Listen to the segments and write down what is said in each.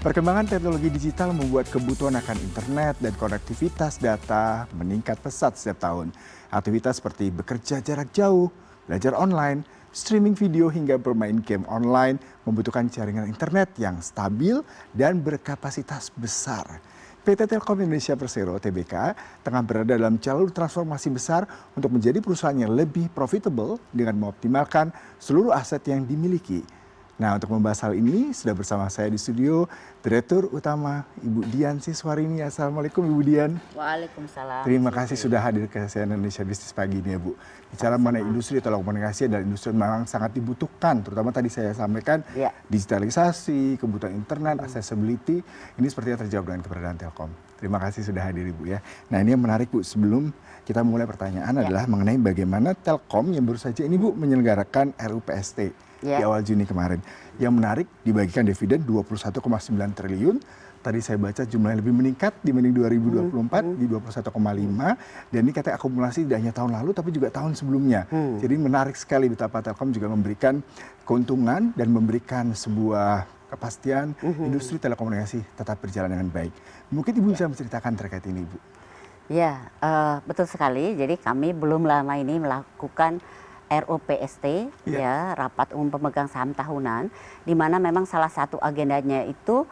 Perkembangan teknologi digital membuat kebutuhan akan internet dan konektivitas data meningkat pesat setiap tahun. Aktivitas seperti bekerja jarak jauh, belajar online, streaming video hingga bermain game online membutuhkan jaringan internet yang stabil dan berkapasitas besar. PT Telkom Indonesia Persero (TBK) tengah berada dalam jalur transformasi besar untuk menjadi perusahaan yang lebih profitable dengan mengoptimalkan seluruh aset yang dimiliki. Nah, untuk membahas hal ini sudah bersama saya di studio Direktur Utama Ibu Dian Siswarini. Assalamualaikum Ibu Dian. Waalaikumsalam. Terima kasih sudah hadir ke CNN Indonesia Business pagi ini ya Bu. Bicara mengenai industri telekomunikasi dan industri memang sangat dibutuhkan, terutama tadi saya sampaikan digitalisasi, kebutuhan internet, accessibility, ini sepertinya terjawab dengan keberadaan Telkom. Terima kasih sudah hadir Ibu ya. Nah ini yang menarik Bu, sebelum kita mulai pertanyaan adalah mengenai bagaimana Telkom yang baru saja ini Bu menyelenggarakan RUPST. Di awal Juni kemarin. Yang menarik dibagikan dividen 21,9 triliun. Tadi saya baca jumlahnya lebih meningkat dibanding 2024 di 21,5. Dan ini katanya akumulasi tidak hanya tahun lalu tapi juga tahun sebelumnya. Jadi menarik sekali betapa Telkom juga memberikan keuntungan dan memberikan sebuah kepastian industri telekomunikasi tetap berjalan dengan baik. Mungkin Ibu bisa menceritakan terkait ini Ibu. Ya, betul sekali. Jadi kami belum lama ini melakukan RUPST, ya, rapat umum pemegang saham tahunan, di mana memang salah satu agendanya itu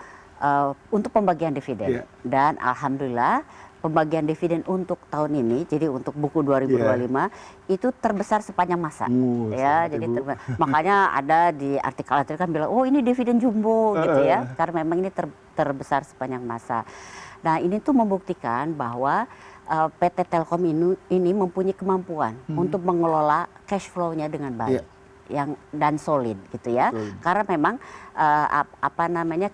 untuk pembagian dividen. Dan alhamdulillah pembagian dividen untuk tahun ini, jadi untuk buku 2025 itu terbesar sepanjang masa. Ya, jadi makanya ada di artikel-artikel kan bilang, oh ini dividen jumbo gitu ya, karena memang ini terbesar sepanjang masa. Nah ini tuh membuktikan bahwa PT Telkom ini mempunyai kemampuan untuk mengelola cash flow-nya dengan baik dan solid gitu ya. Karena memang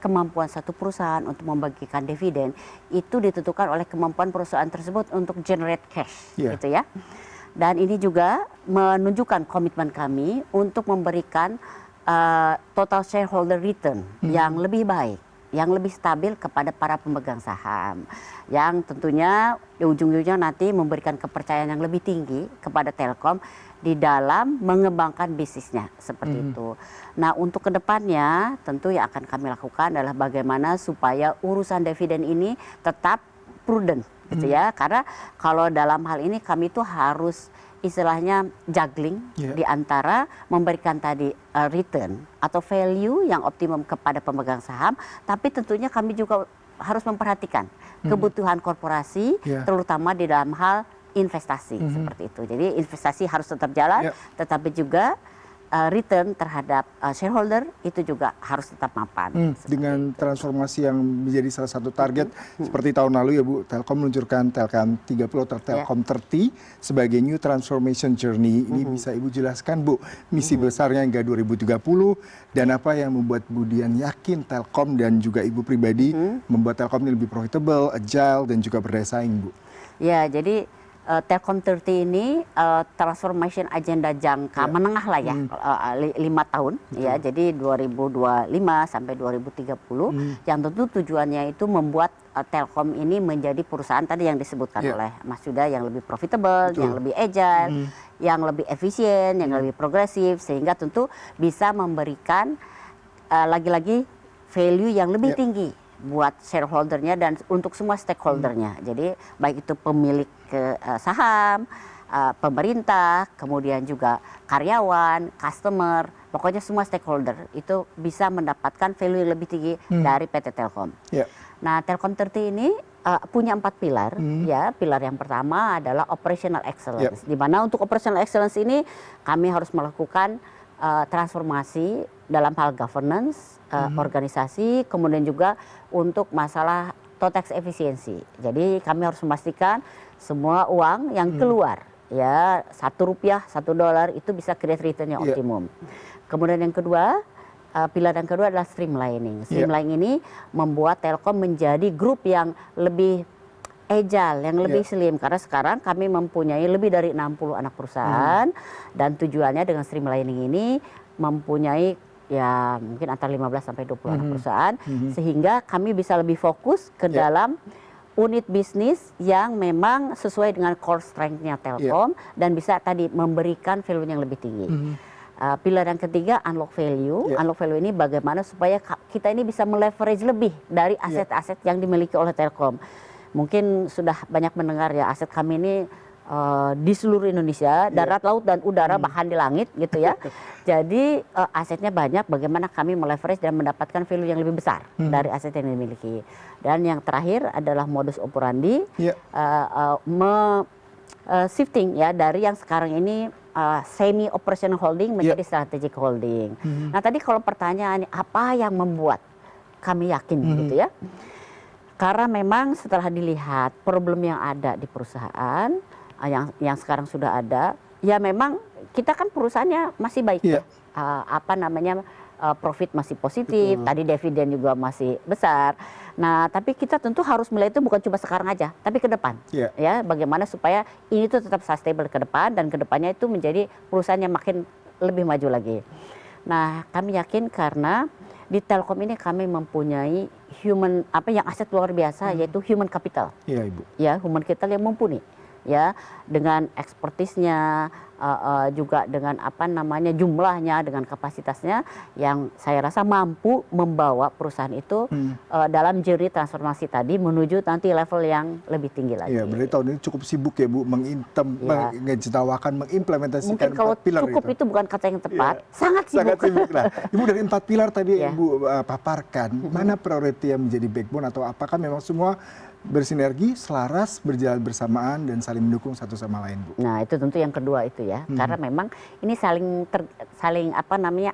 kemampuan satu perusahaan untuk membagikan dividen itu ditentukan oleh kemampuan perusahaan tersebut untuk generate cash gitu ya. Dan ini juga menunjukkan komitmen kami untuk memberikan total shareholder return yang lebih baik, yang lebih stabil kepada para pemegang saham, yang tentunya ujung-ujungnya nanti memberikan kepercayaan yang lebih tinggi kepada Telkom di dalam mengembangkan bisnisnya seperti itu. Nah untuk kedepannya tentu yang akan kami lakukan adalah bagaimana supaya urusan dividen ini tetap prudent gitu ya, karena kalau dalam hal ini kami itu harus istilahnya juggling di antara memberikan tadi return atau value yang optimum kepada pemegang saham, tapi tentunya kami juga harus memperhatikan kebutuhan korporasi, terutama di dalam hal investasi seperti itu. Jadi investasi harus tetap jalan, tetapi juga return terhadap shareholder itu juga harus tetap mapan. Dengan transformasi yang menjadi salah satu target seperti tahun lalu ya Bu, Telkom meluncurkan Telkom 30 atau Telkom 30 sebagai New Transformation Journey. Ini bisa Ibu jelaskan Bu, misi besarnya hingga 2030 dan apa yang membuat Bu Dian yakin Telkom dan juga Ibu pribadi membuat Telkom ini lebih profitable, agile dan juga berdaya saing Bu. Ya, jadi Telkom 30 ini transformation agenda jangka menengah lah ya, 5 tahun ya, jadi 2025 sampai 2030 yang tentu tujuannya itu membuat Telkom ini menjadi perusahaan tadi yang disebutkan oleh Mas Yuda yang lebih profitable, yang lebih agile, yang lebih efisien, yang lebih progresif, sehingga tentu bisa memberikan lagi-lagi value yang lebih tinggi buat shareholdernya dan untuk semua stakeholdernya. Jadi baik itu pemilik saham, pemerintah, kemudian juga karyawan, customer, pokoknya semua stakeholder itu bisa mendapatkan value yang lebih tinggi dari PT Telkom. Nah, Telkom 30 ini punya 4 pilar. Ya, pilar yang pertama adalah operational excellence. Di mana untuk operational excellence ini kami harus melakukan transformasi dalam hal governance, organisasi, kemudian juga untuk masalah total efisiensi. Jadi kami harus memastikan semua uang yang keluar, ya $1, $1 itu bisa create return yang optimum. Kemudian yang kedua, pilar yang kedua adalah streamlining. Streamlining ini membuat Telkom menjadi grup yang lebih agile, yang lebih slim, karena sekarang kami mempunyai lebih dari 60 anak perusahaan dan tujuannya dengan streamlining ini mempunyai ya mungkin antara 15 sampai 20 anak perusahaan sehingga kami bisa lebih fokus ke dalam unit bisnis yang memang sesuai dengan core strength-nya Telkom dan bisa tadi memberikan value yang lebih tinggi. Pilar yang ketiga unlock value. Yeah. Unlock value ini bagaimana supaya kita ini bisa meleverage lebih dari aset-aset yang dimiliki oleh Telkom. Mungkin sudah banyak mendengar ya, aset kami ini di seluruh Indonesia, darat, laut, dan udara, bahkan di langit gitu ya. Jadi asetnya banyak, bagaimana kami meleverage dan mendapatkan value yang lebih besar dari aset yang dimiliki. Dan yang terakhir adalah modus operandi, shifting ya dari yang sekarang ini semi operational holding menjadi strategic holding. Nah tadi kalau pertanyaannya apa yang membuat kami yakin gitu ya, karena memang setelah dilihat problem yang ada di perusahaan yang sekarang sudah ada, ya memang kita kan perusahaannya masih baik ya, profit masih positif, tadi dividen juga masih besar. Nah, tapi kita tentu harus melihat itu bukan cuma sekarang aja, tapi ke depan. Ya, bagaimana supaya ini tuh tetap sustainable ke depan dan ke depannya itu menjadi perusahaan yang makin lebih maju lagi. Nah, kami yakin karena di Telkom ini kami mempunyai yang aset luar biasa, yaitu human capital. Iya, Ibu. Ya, human capital yang mumpuni. Ya, dengan ekspertisnya, juga dengan jumlahnya, dengan kapasitasnya yang saya rasa mampu membawa perusahaan itu dalam journey transformasi tadi menuju nanti level yang lebih tinggi lagi. Iya, berarti tahun ini cukup sibuk ya Bu, mengimplementasikan mungkin kalau 4 pilar cukup itu bukan kata yang tepat, sangat sibuk. Sangat sibuk. Nah, Ibu dari 4 pilar tadi Ibu paparkan, mana priority yang menjadi backbone atau apakah memang semua bersinergi, selaras, berjalan bersamaan dan saling mendukung satu sama lain, Bu? Nah, itu tentu yang kedua itu ya. Karena memang ini saling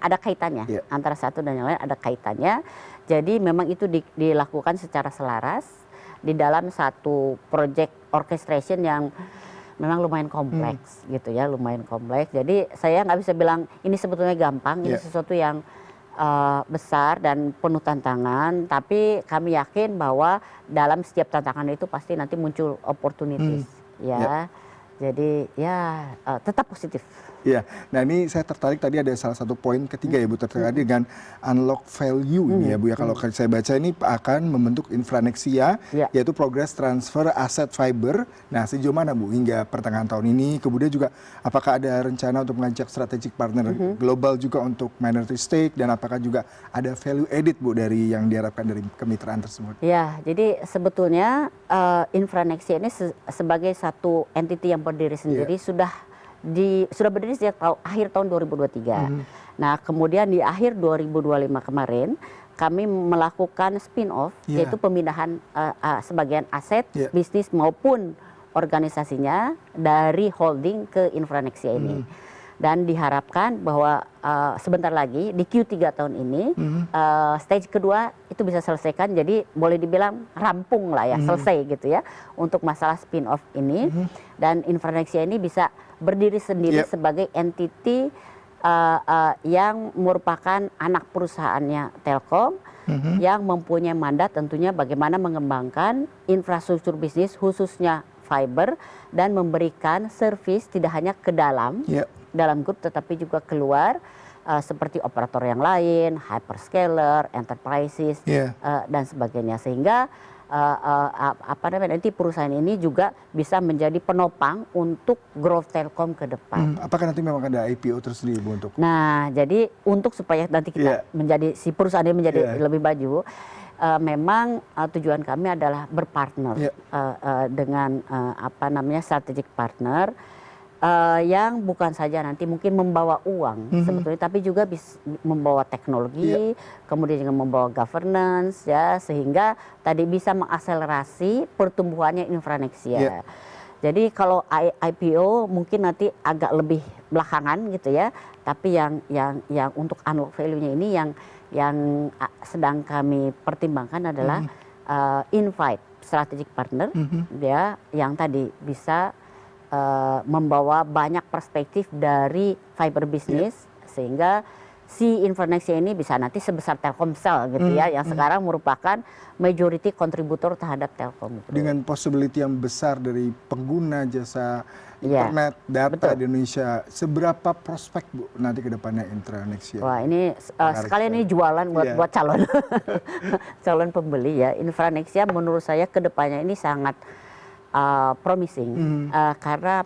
ada kaitannya. Antara satu dan yang lain ada kaitannya. Jadi memang itu dilakukan secara selaras di dalam satu project orchestration yang memang lumayan kompleks gitu ya, lumayan kompleks. Jadi saya nggak bisa bilang ini sebetulnya gampang, ini sesuatu yang besar dan penuh tantangan, tapi kami yakin bahwa dalam setiap tantangan itu pasti nanti muncul opportunities ya. Jadi ya tetap positif. Iya, nah ini saya tertarik tadi ada salah satu poin ketiga ya Bu, terkait dengan unlock value ini ya Bu ya. Kalau saya baca ini akan membentuk Infranexia, yaitu progress transfer aset fiber. Nah sejauh mana Bu hingga pertengahan tahun ini? Kemudian juga apakah ada rencana untuk mengajak strategic partner global juga untuk minority stake, dan apakah juga ada value edit Bu dari yang diharapkan dari kemitraan tersebut? Ya, jadi sebetulnya Infranexia ini sebagai satu entity yang berdiri sendiri sudah berdiri sejak akhir tahun 2023. Nah, kemudian di akhir 2025 kemarin kami melakukan spin-off, yaitu pemindahan sebagian aset bisnis maupun organisasinya dari holding ke Infranexia ini. Dan diharapkan bahwa sebentar lagi di Q3 tahun ini stage kedua itu bisa selesaikan, jadi boleh dibilang rampung lah ya, selesai gitu ya untuk masalah spin-off ini. Dan Infranexia ini bisa berdiri sendiri sebagai entity yang merupakan anak perusahaannya Telkom yang mempunyai mandat tentunya bagaimana mengembangkan infrastruktur bisnis khususnya fiber dan memberikan service tidak hanya ke dalam grup tetapi juga keluar seperti operator yang lain, hyperscaler, enterprises dan sebagainya, sehingga nanti perusahaan ini juga bisa menjadi penopang untuk growth Telkom ke depan. Apakah nanti memang ada IPO tersendiri Bu untuk? Nah, jadi untuk supaya nanti kita menjadi si perusahaan ini menjadi lebih maju, memang tujuan kami adalah berpartner dengan strategic partner yang bukan saja nanti mungkin membawa uang sebetulnya, tapi juga bisa membawa teknologi, kemudian juga membawa governance ya, sehingga tadi bisa mengakselerasi pertumbuhannya Infranexia. Jadi kalau IPO mungkin nanti agak lebih belakangan gitu ya, tapi yang untuk unlock value-nya ini yang sedang kami pertimbangkan adalah invite strategic partner ya, yang tadi bisa membawa banyak perspektif dari fiber business sehingga si Infranexia ini bisa nanti sebesar Telkomsel gitu ya, yang sekarang merupakan majority contributor terhadap Telkom. Dengan possibility yang besar dari pengguna jasa internet, data di Indonesia, seberapa prospek Bu nanti ke depannya Infranexia? Wah, ini sekalian ini jualan buat calon pembeli ya. Infranexia menurut saya ke depannya ini sangat promising karena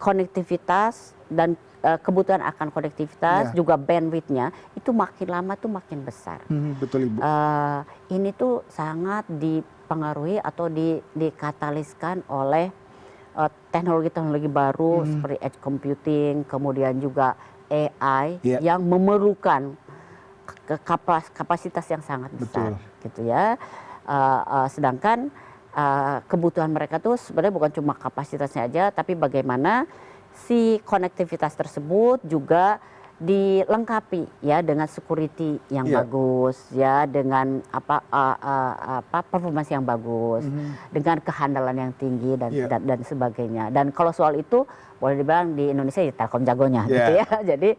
konektivitas dan kebutuhan akan konektivitas juga bandwidth-nya itu makin lama tuh makin besar. Betul Ibu. Ini tuh sangat dipengaruhi atau dikataliskan oleh teknologi-teknologi baru seperti edge computing, kemudian juga AI yang memerlukan kapasitas yang sangat besar, gitu ya. Sedangkan kebutuhan mereka tuh sebenarnya bukan cuma kapasitasnya aja, tapi bagaimana si konektivitas tersebut juga dilengkapi ya dengan security yang bagus, ya dengan performance yang bagus, dengan kehandalan yang tinggi dan sebagainya. Dan kalau soal itu boleh dibilang di Indonesia ya Telkom jagonya gitu ya. Jadi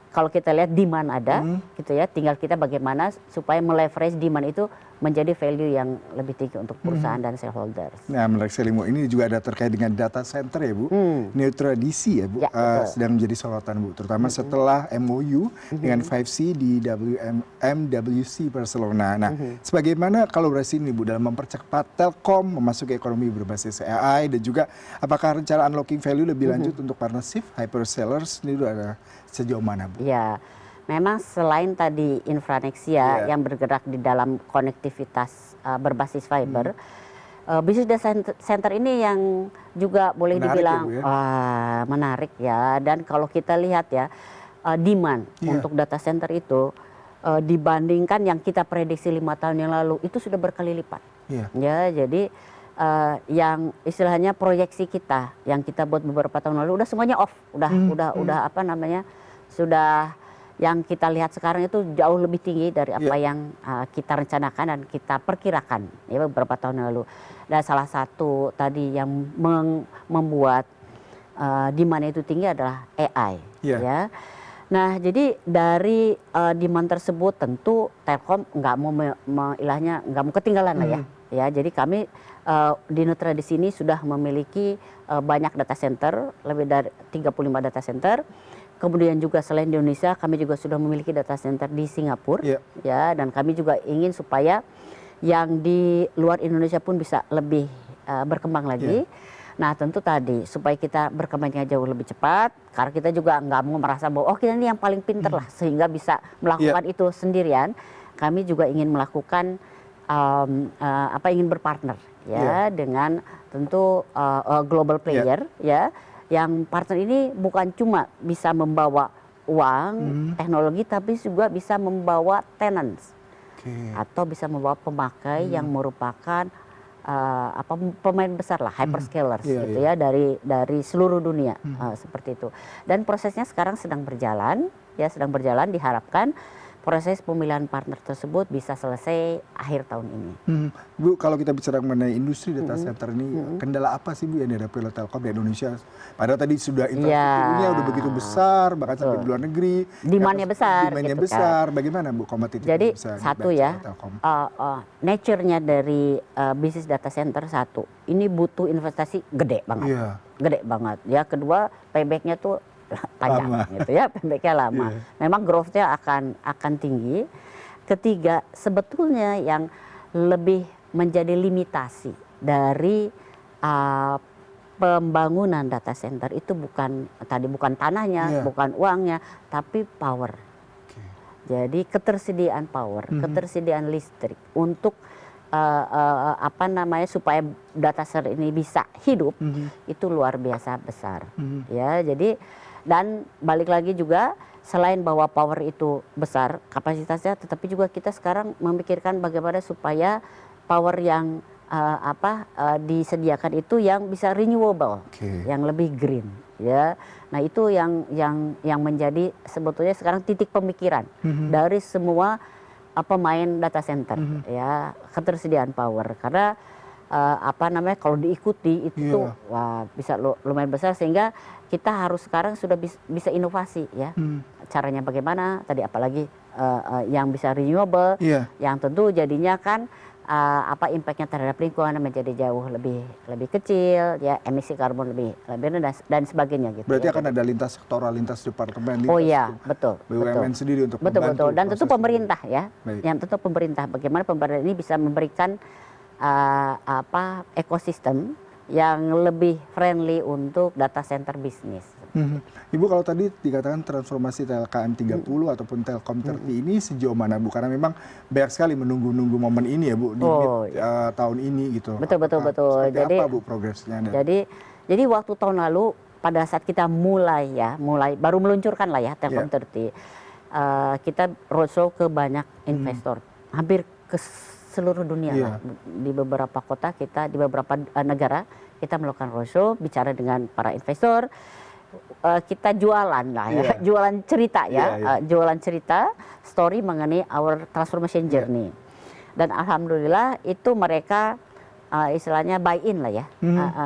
kalau kita lihat demand ada gitu ya, tinggal kita bagaimana supaya meleverage demand itu menjadi value yang lebih tinggi untuk perusahaan dan shareholders. Nah, menarik sekali Bu. Ini juga ada terkait dengan data center ya Bu. Neutradisi ya Bu, sedang menjadi sorotan Bu, terutama setelah MOU dengan 5C di MWC Barcelona. Nah, sebagaimana kolaborasi ini Bu dalam mempercepat Telkom memasuki ekonomi berbasis AI, dan juga apakah rencana unlocking value lebih lanjut untuk partnership hyperscalers ini ada sejauh mana Bu? Ya. Memang selain tadi Infranexia yang bergerak di dalam konektivitas berbasis fiber, bisnis data center ini yang juga boleh dibilang menarik ya. Dan kalau kita lihat ya, demand untuk data center itu dibandingkan yang kita prediksi 5 tahun yang lalu itu sudah berkali lipat. Ya, jadi yang istilahnya proyeksi kita yang kita buat beberapa tahun lalu udah semuanya off, sudah yang kita lihat sekarang itu jauh lebih tinggi dari apa yang kita rencanakan dan kita perkirakan ya beberapa tahun lalu. Dan salah satu tadi yang membuat demand itu tinggi adalah AI. Ya. Nah, jadi dari demand tersebut tentu Telkom nggak mau ketinggalan lah ya. Ya, jadi kami di Nutra di sini sudah memiliki banyak data center, lebih dari 35 data center. Kemudian juga selain di Indonesia, kami juga sudah memiliki data center di Singapura, ya, dan kami juga ingin supaya yang di luar Indonesia pun bisa lebih berkembang lagi. Nah, tentu tadi supaya kita berkembangnya jauh lebih cepat, karena kita juga nggak mau merasa bahwa kita ini yang paling pinter lah sehingga bisa melakukan itu sendirian. Kami juga ingin melakukan ingin berpartner ya dengan tentu global player ya. Yang partner ini bukan cuma bisa membawa uang, teknologi, tapi juga bisa membawa tenants atau bisa membawa pemakai yang merupakan pemain besar lah, hyperscalers gitu ya dari seluruh dunia seperti itu. Dan prosesnya sekarang sedang berjalan, diharapkan proses pemilihan partner tersebut bisa selesai akhir tahun ini. Bu, kalau kita bicara mengenai industri data center ini, kendala apa sih Bu yang dihadapi oleh Telkom di Indonesia? Padahal tadi sudah infrastrukturnya udah begitu besar, bahkan sampai di luar negeri. Demand-nya besar. Demand-nya besar. Bagaimana Bu kompetitif? Jadi satu ya, nature-nya dari bisnis data center satu, ini butuh investasi gede banget. Gede banget. Ya, kedua payback-nya tuh panjang gitu ya, payback-nya lama. Memang growth-nya akan tinggi. Ketiga, sebetulnya yang lebih menjadi limitasi dari pembangunan data center itu bukan tanahnya, bukan uangnya, tapi power. Jadi ketersediaan power, ketersediaan listrik untuk supaya data center ini bisa hidup itu luar biasa besar. Ya, jadi dan balik lagi juga selain bahwa power itu besar kapasitasnya, tetapi juga kita sekarang memikirkan bagaimana supaya power yang disediakan itu yang bisa renewable, yang lebih green, ya. Nah, itu yang menjadi sebetulnya sekarang titik pemikiran dari semua pemain data center, ya, ketersediaan power. Karena kalau diikuti itu bisa lumayan besar, sehingga kita harus sekarang sudah bisa inovasi ya. Caranya bagaimana tadi, apalagi yang bisa renewable, yang tentu jadinya kan impact-nya terhadap lingkungan menjadi jauh lebih kecil, ya, emisi karbon lebih rendah dan sebagainya gitu. Berarti ya, akan ada lintas sektoral, lintas departemen, betul. BUMN sendiri untuk betul. Dan tentu pemerintah ya. Yang tentu pemerintah, bagaimana pemerintah ini bisa memberikan ekosistem yang lebih friendly untuk data center bisnis. Ibu kalau tadi dikatakan transformasi TLKM 30 ataupun Telkom 30 ini sejauh mana Bu? Karena memang banyak sekali menunggu-nunggu momen ini ya Bu di tahun ini gitu. Betul. Seperti Jadi, apa Bu progresnya? Jadi waktu tahun lalu pada saat kita mulai baru meluncurkan lah ya Telkom 30, kita roadshow ke banyak investor, hampir ke seluruh dunia lah. Di beberapa kota kita, di beberapa negara kita melakukan roadshow, bicara dengan para investor. Kita jualan lah ya, jualan cerita ya, jualan cerita, story mengenai our transformation journey. Dan alhamdulillah itu mereka istilahnya buy in lah ya,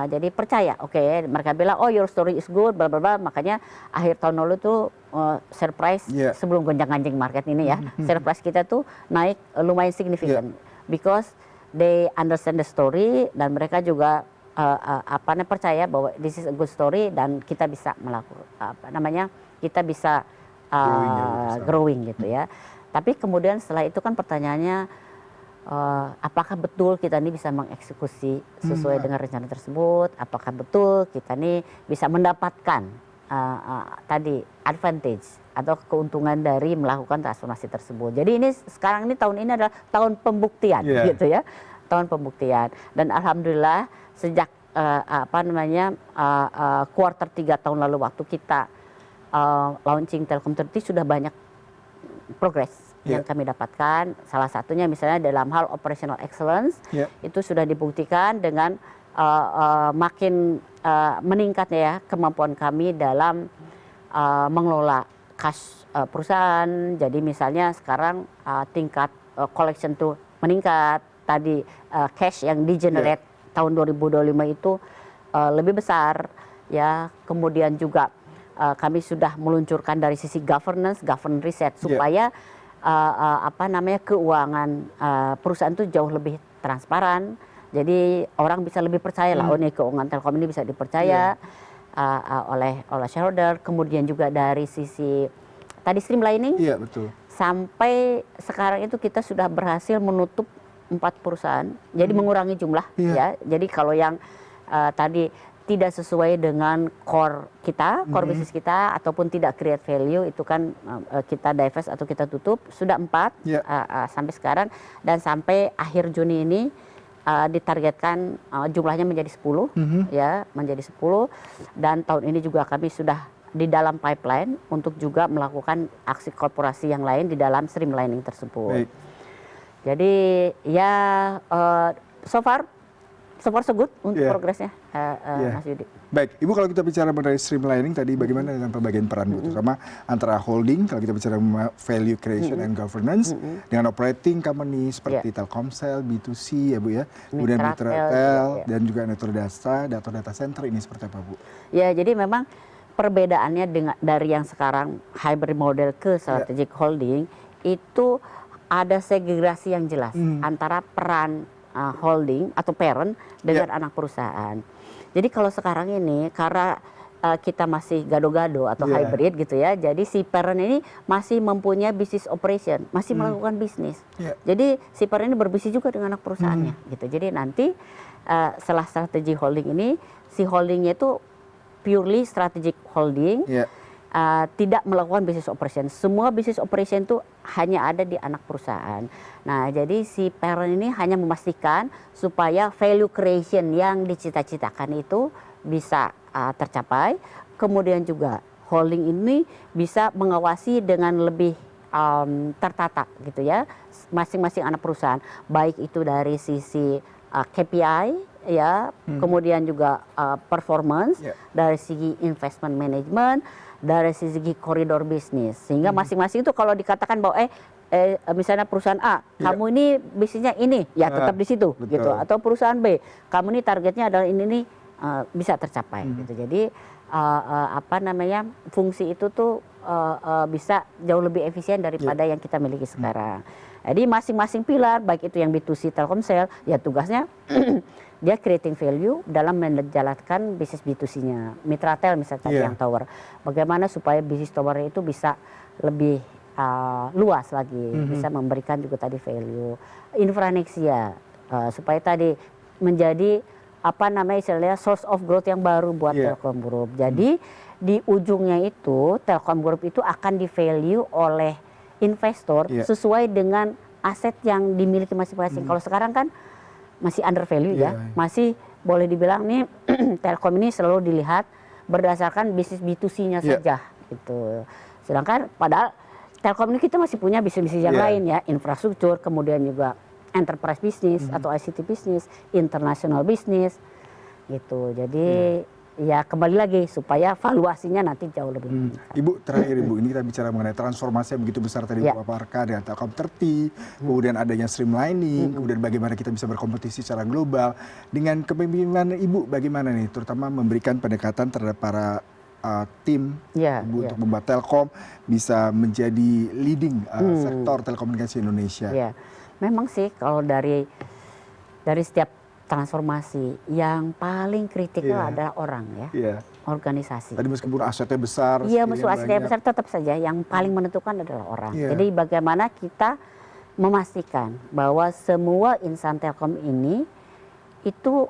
jadi percaya. Mereka bilang oh your story is good, bla bla bla. Makanya akhir tahun lalu tuh surprise sebelum gonjang-ganjing market ini ya, surprise kita tuh naik lumayan signifikan, because they understand the story dan mereka juga percaya bahwa this is a good story dan kita bisa melakukan kita bisa growing gitu ya. Tapi kemudian setelah itu kan pertanyaannya apakah betul kita ini bisa mengeksekusi sesuai dengan rencana tersebut? Apakah betul kita ini bisa mendapatkan tadi advantage atau keuntungan dari melakukan transformasi tersebut? Jadi ini sekarang ini tahun ini adalah tahun pembuktian gitu ya, tahun pembuktian. Dan alhamdulillah sejak kuartal 3 tahun lalu waktu kita launching Telkom 30 sudah banyak progress yang kami dapatkan. Salah satunya misalnya dalam hal operational excellence itu sudah dibuktikan dengan makin meningkatnya ya kemampuan kami dalam mengelola cash perusahaan. Jadi misalnya sekarang tingkat collection tuh meningkat. Tadi cash yang di-generate tahun 2025 itu lebih besar ya. Kemudian juga kami sudah meluncurkan dari sisi governance reset supaya keuangan perusahaan itu jauh lebih transparan. Jadi orang bisa lebih percaya lah, nih keuangan Telkom ini bisa dipercaya oleh shareholder. Kemudian juga dari sisi tadi streamlining, sampai sekarang itu kita sudah berhasil menutup 4 perusahaan, jadi mengurangi jumlah ya. Jadi kalau yang tadi tidak sesuai dengan core bisnis kita ataupun tidak create value itu kan kita divest atau kita tutup, sudah 4 sampai sekarang. Dan sampai akhir Juni ini ditargetkan jumlahnya menjadi 10 ya, menjadi 10. Dan tahun ini juga kami sudah di dalam pipeline untuk juga melakukan aksi korporasi yang lain di dalam streamlining tersebut. Jadi ya so far so good untuk progresnya, Mas Yudi. Baik, Ibu kalau kita bicara mengenai streamlining tadi bagaimana dengan pembagian peran Bu, terutama antara holding kalau kita bicara value creation and governance dengan operating company seperti Telkomsel, B2C ya Bu ya, kemudian Mitratel dan juga data center ini seperti apa Bu? Ya, jadi memang perbedaannya dari yang sekarang hybrid model ke strategic holding itu ada segregasi yang jelas antara peran holding atau parent dengan anak perusahaan. Jadi kalau sekarang ini karena kita masih gado-gado atau hybrid gitu ya, jadi si parent ini masih mempunyai business operation, masih melakukan bisnis. Jadi si parent ini berbisnis juga dengan anak perusahaannya gitu. Jadi nanti setelah strategi holding ini, si holdingnya itu purely strategic holding. Tidak melakukan business operation. Semua business operation itu hanya ada di anak perusahaan. Nah, jadi si parent ini hanya memastikan supaya value creation yang dicita-citakan itu bisa tercapai. Kemudian juga holding ini bisa mengawasi dengan lebih tertata gitu ya, masing-masing anak perusahaan. Baik itu dari sisi KPI ya, kemudian juga performance, dari segi investment management, dari segi koridor bisnis, sehingga masing-masing itu kalau dikatakan bahwa misalnya perusahaan A, kamu ini bisnisnya ini, ya tetap di situ, gitu. Atau perusahaan B, kamu ini targetnya adalah ini bisa tercapai, gitu. Jadi fungsi itu tuh bisa jauh lebih efisien daripada yang kita miliki sekarang. Jadi masing-masing pilar, baik itu yang B2C Telkomsel, ya tugasnya dia creating value dalam menjalankan bisnis B2C-nya. Mitratel misalnya tadi yang tower. Bagaimana supaya bisnis tower itu bisa lebih luas lagi, bisa memberikan juga tadi value. Infranexia, supaya tadi menjadi istilahnya source of growth yang baru buat Telkom Group. Jadi di ujungnya itu Telkom Group itu akan di value oleh investor sesuai dengan aset yang dimiliki masing-masing. Kalau sekarang kan masih under value masih boleh dibilang nih Telkom ini selalu dilihat berdasarkan bisnis B2C-nya saja gitu. Sedangkan padahal Telkom ini kita masih punya bisnis-bisnis yang lain ya, infrastruktur, kemudian juga enterprise business atau ICT business, international business gitu. Jadi ya kembali lagi supaya valuasinya nanti jauh lebih meningkat. Ibu terakhir Ibu, ini kita bicara mengenai transformasi yang begitu besar tadi Bapak paparkan dengan Telkom 30, kemudian adanya streamlining, kemudian bagaimana kita bisa berkompetisi secara global. Dengan kepemimpinan Ibu bagaimana nih, terutama memberikan pendekatan terhadap para tim Ibu untuk membuat Telkom bisa menjadi leading sektor telekomunikasi Indonesia. Ya, memang sih kalau dari setiap transformasi yang paling kritikal adalah orang organisasi. Tadi meskipun asetnya besar, meskipun asetnya besar tetap saja yang paling menentukan adalah orang. Jadi bagaimana kita memastikan bahwa semua insan Telkom ini itu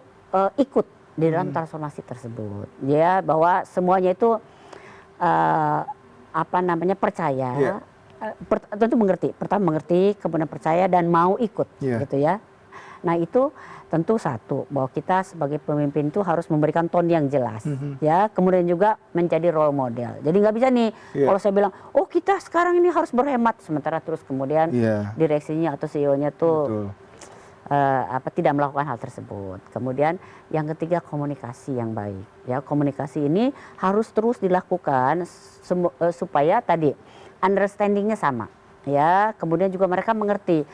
ikut di dalam transformasi tersebut, ya bahwa semuanya itu percaya, tentu mengerti, pertama mengerti, kemudian percaya dan mau ikut, gitu ya. Nah itu tentu satu bahwa kita sebagai pemimpin itu harus memberikan tone yang jelas, ya, kemudian juga menjadi role model. Jadi nggak bisa nih kalau saya bilang, oh kita sekarang ini harus berhemat, sementara terus kemudian direksinya atau CEO-nya tuh tidak melakukan hal tersebut. Kemudian yang ketiga komunikasi yang baik. Ya, komunikasi ini harus terus dilakukan supaya tadi understanding-nya sama. Ya, kemudian juga mereka mengerti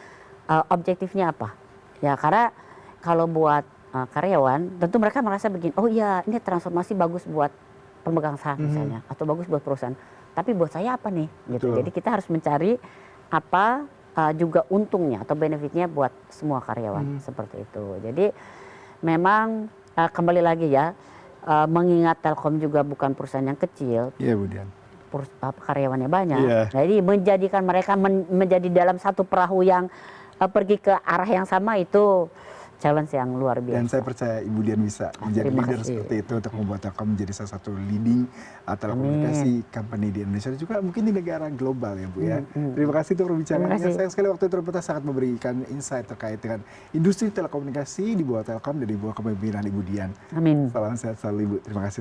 objektifnya apa. Ya, karena kalau buat karyawan tentu mereka merasa begini, oh iya ini transformasi bagus buat pemegang saham misalnya atau bagus buat perusahaan. Tapi buat saya apa nih? Gitu. Jadi kita harus mencari apa juga untungnya atau benefitnya buat semua karyawan seperti itu. Jadi memang kembali lagi ya, mengingat Telkom juga bukan perusahaan yang kecil. Iya, Bu Dian. Karyawannya banyak. Jadi menjadikan mereka menjadi dalam satu perahu yang pergi ke arah yang sama itu challenge yang luar biasa. Dan saya percaya Ibu Dian bisa menjadi leader seperti itu untuk membuat Telkom menjadi salah satu leading telekomunikasi company di Indonesia dan juga mungkin di negara global ya Bu ya. Terima kasih untuk perbincangannya. Sayang sekali waktu terbatas sangat memberikan insight terkait dengan industri telekomunikasi di bawah Telkom dan di bawah kepemimpinan Ibu Dian. Amin. Salam sehat selalu Ibu. Terima kasih.